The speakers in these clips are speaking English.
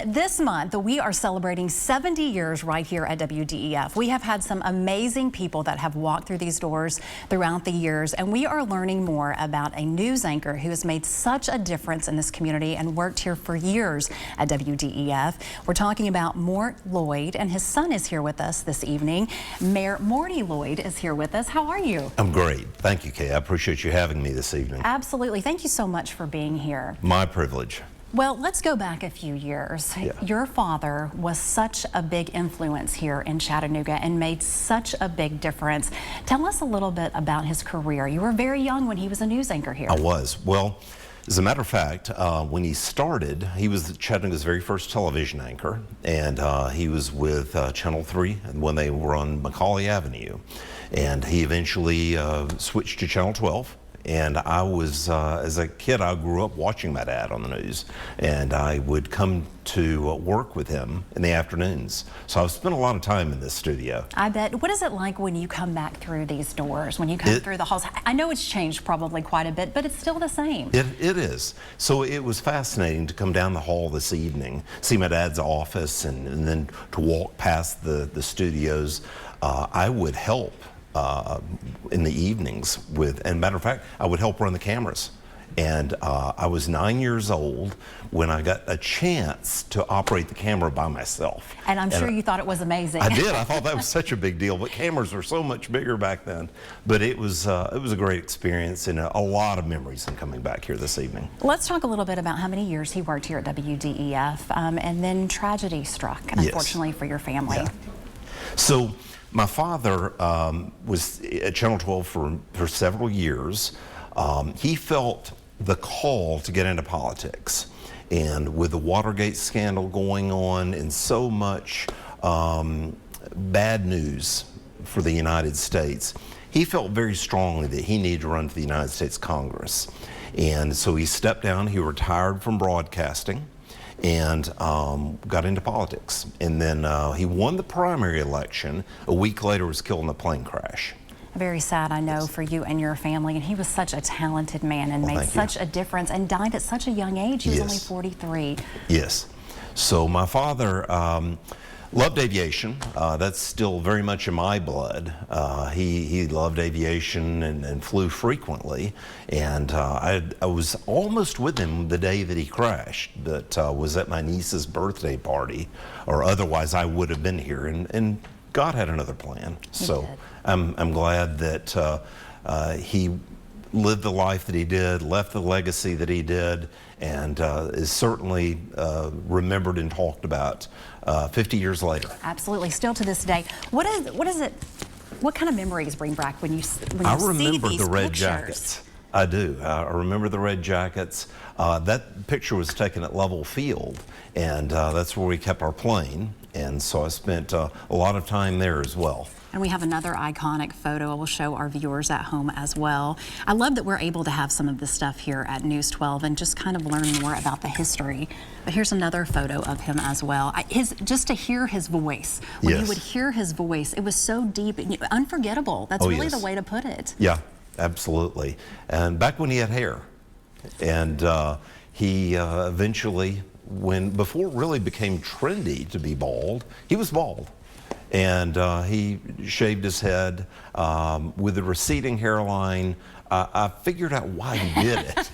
This month, we are celebrating 70 years right here at WDEF. We have had some amazing people that have walked through these doors throughout the years, and we are learning more about a news anchor who has made such a difference in this community and worked here for years at WDEF. We're talking about Mort Lloyd, and his son is here with us this evening. Mayor Morty Lloyd is here with us. How are you? I'm great. Thank you, Kay. I appreciate you having me this evening. Absolutely. Thank you so much for being here. My privilege. Well, let's go back a few years. Yeah. Your father was such a big influence here in Chattanooga and made such a big difference. Tell us a little bit about his career. You were very young when he was a news anchor here. I was. Well, as a matter of fact, when he started, he was Chattanooga's very first television anchor, and he was with Channel 3 when they were on Macaulay Avenue. And he eventually switched to Channel 12. And I was, as a kid, I grew up watching my dad on the news, and I would come to work with him in the afternoons. So I've spent a lot of time in this studio. I bet. What is it like when you come back through these doors, when you come through the halls? I know it's changed probably quite a bit, but it's still the same. It is. So it was fascinating to come down the hall this evening, see my dad's office, and then to walk past the studios. I would help in the evenings with, and matter of fact, I would help run the cameras. And I was 9 years old when I got a chance to operate the camera by myself. And I'm sure you thought it was amazing. I did. I thought that was such a big deal, but cameras were so much bigger back then. But it was a great experience and a lot of memories in coming back here this evening. Let's talk a little bit about how many years he worked here at WDEF, and then tragedy struck, unfortunately, for your family. Yeah. So my father was at Channel 12 for several years. He felt the call to get into politics. And with the Watergate scandal going on and so much bad news for the United States, he felt very strongly that he needed to run for the United States Congress. And so he stepped down, he retired from broadcasting, and got into politics. And then he won the primary election. A week later was killed in a plane crash. Very sad, I know, for you and your family. And he was such a talented man and made such a difference and died at such a young age. He was only 43. Yes. So my father loved aviation. That's still very much in my blood. He loved aviation and flew frequently. And I was almost with him the day that he crashed, but was at my niece's birthday party, or otherwise I would have been here. And God had another plan. So I'm glad that he lived the life that he did, left the legacy that he did, and is certainly remembered and talked about 50 years later. Absolutely, still to this day. What kind of memories bring back when you see these I remember the red pictures? jackets. I do. I remember the red jackets. That picture was taken at Level Field, and that's where we kept our plane. And so I spent a lot of time there as well. And we have another iconic photo I will show our viewers at home as well. I love that we're able to have some of this stuff here at News 12 and just kind of learn more about the history. But here's another photo of him as well. Just to hear his voice, when you would hear his voice, it was so deep and unforgettable. That's really the way to put it. Yeah, absolutely. And back when he had hair, and he eventually, before it really became trendy to be bald, he was bald. And he shaved his head with a receding hairline. I figured out why he did it.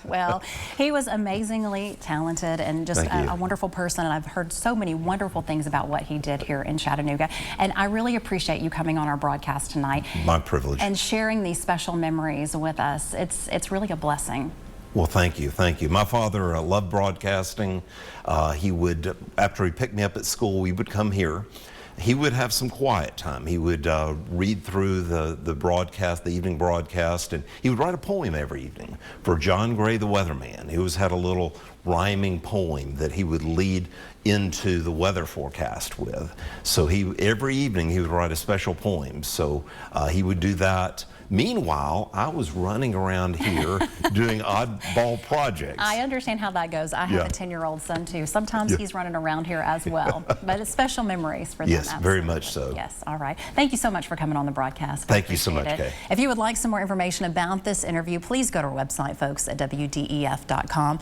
Well, he was amazingly talented and just a wonderful person, and I've heard so many wonderful things about what he did here in Chattanooga. And I really appreciate you coming on our broadcast tonight. My privilege. And sharing these special memories with us. It's really a blessing. Well, thank you, thank you. My father loved broadcasting. He would, after he picked me up at school, we would come here. He would have some quiet time. He would read through the broadcast, the evening broadcast, and he would write a poem every evening for John Gray, the weatherman. He always had a little rhyming poem that he would lead into the weather forecast with. So every evening he would write a special poem. So he would do that. Meanwhile, I was running around here doing oddball projects. I understand how that goes. I have a 10-year-old son too. Sometimes he's running around here as well. But it's special memories for them. Yes, very much so. Yes, all right. Thank you so much for coming on the broadcast. Thank you so much, Kay. If you would like some more information about this interview, please go to our website, folks, at WDEF.com.